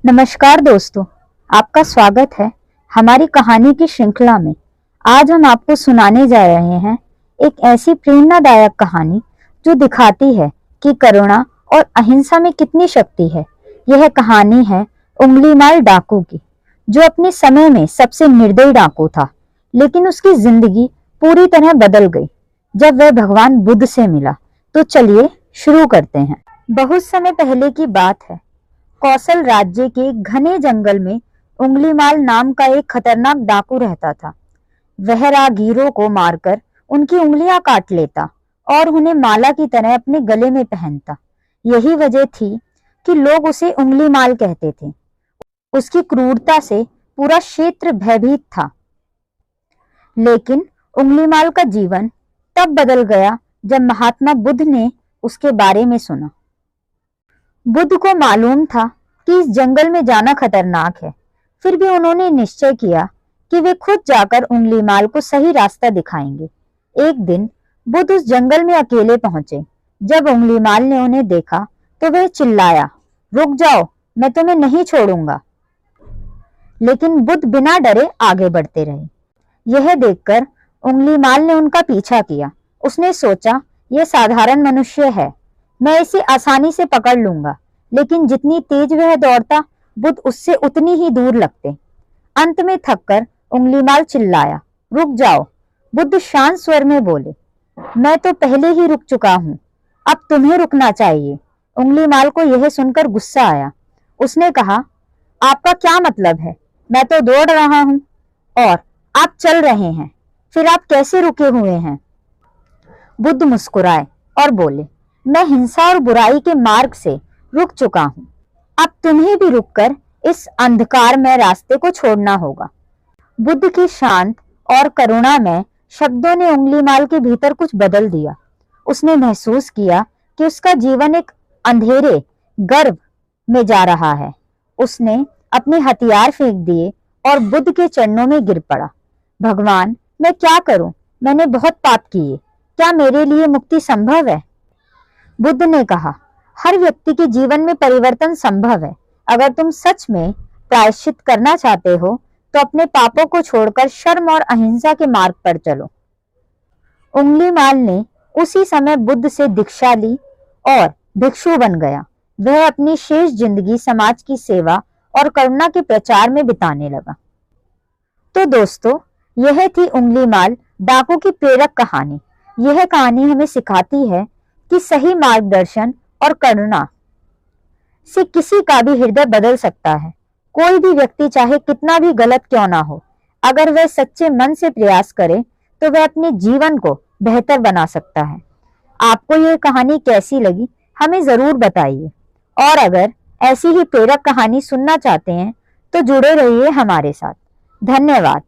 नमस्कार दोस्तों, आपका स्वागत है हमारी कहानी की श्रृंखला में। आज हम आपको सुनाने जा रहे हैं एक ऐसी प्रेरणादायक कहानी जो दिखाती है कि करुणा और अहिंसा में कितनी शक्ति है। यह कहानी है उंगलीमाल डाकू की, जो अपने समय में सबसे निर्दयी डाकू था, लेकिन उसकी जिंदगी पूरी तरह बदल गई जब वह भगवान बुद्ध से मिला। तो चलिए शुरू करते हैं। बहुत समय पहले की बात है। कौशल राज्य के घने जंगल में उंगलीमाल नाम का एक खतरनाक डाकू रहता था। वह राहगीरों को मारकर उनकी उंगलियां काट लेता और उन्हें माला की तरह अपने गले में पहनता। यही वजह थी कि लोग उसे उंगलीमाल कहते थे। उसकी क्रूरता से पूरा क्षेत्र भयभीत था। लेकिन उंगलीमाल का जीवन तब बदल गया जब महात्मा बुद्ध ने उसके बारे में सुना। बुद्ध को मालूम था कि इस जंगल में जाना खतरनाक है, फिर भी उन्होंने निश्चय किया कि वे खुद जाकर उंगलीमाल को सही रास्ता दिखाएंगे। एक दिन बुद्ध उस जंगल में अकेले पहुंचे। जब उंगलीमाल ने उन्हें देखा तो वह चिल्लाया, रुक जाओ, मैं तुम्हें नहीं छोड़ूंगा। लेकिन बुद्ध बिना डरे आगे बढ़ते रहे। यह देखकर उंगलीमाल ने उनका पीछा किया। उसने सोचा, यह साधारण मनुष्य है, मैं इसे आसानी से पकड़ लूंगा। लेकिन जितनी तेज वह दौड़ता, बुद्ध उससे उतनी ही दूर लगते। अंत में थककर उंगलीमाल चिल्लाया, रुक जाओ। बुद्ध शांत स्वर में बोले, मैं तो पहले ही रुक चुका हूं, अब तुम्हें रुकना चाहिए। उंगलीमाल को यह सुनकर गुस्सा आया। उसने कहा, आपका क्या मतलब है? मैं तो दौड़ रहा हूं और आप चल रहे हैं, फिर आप कैसे रुके हुए हैं? बुद्ध मुस्कुराए और बोले, मैं हिंसा और बुराई के मार्ग से रुक चुका हूं, अब तुम्हें भी रुककर इस अंधकार में रास्ते को छोड़ना होगा। बुद्ध के शांत और करुणामय शब्दों ने उंगलीमाल के भीतर कुछ बदल दिया। उसने महसूस किया कि उसका जीवन एक अंधेरे गर्भ में जा रहा है। उसने अपने हथियार फेंक दिए और बुद्ध के चरणों में गिर पड़ा। भगवान, मैं क्या करूं? मैंने बहुत पाप किए, क्या मेरे लिए मुक्ति संभव है? बुद्ध ने कहा, हर व्यक्ति के जीवन में परिवर्तन संभव है। अगर तुम सच में प्रायश्चित करना चाहते हो तो अपने पापों को छोड़कर शर्म और अहिंसा के मार्ग पर चलो। उंगलीमाल ने उसी समय बुद्ध से दीक्षा ली और भिक्षु बन गया। वह अपनी शेष जिंदगी समाज की सेवा और करुणा के प्रचार में बिताने लगा। तो दोस्तों, यह थी उंगलीमाल डाकू की प्रेरक कहानी। यह कहानी हमें सिखाती है कि सही मार्गदर्शन और करुणा से किसी का भी हृदय बदल सकता है। कोई भी व्यक्ति चाहे कितना भी गलत क्यों ना हो, अगर वह सच्चे मन से प्रयास करे तो वह अपने जीवन को बेहतर बना सकता है। आपको यह कहानी कैसी लगी हमें जरूर बताइए, और अगर ऐसी ही प्रेरक कहानी सुनना चाहते हैं तो जुड़े रहिए हमारे साथ। धन्यवाद।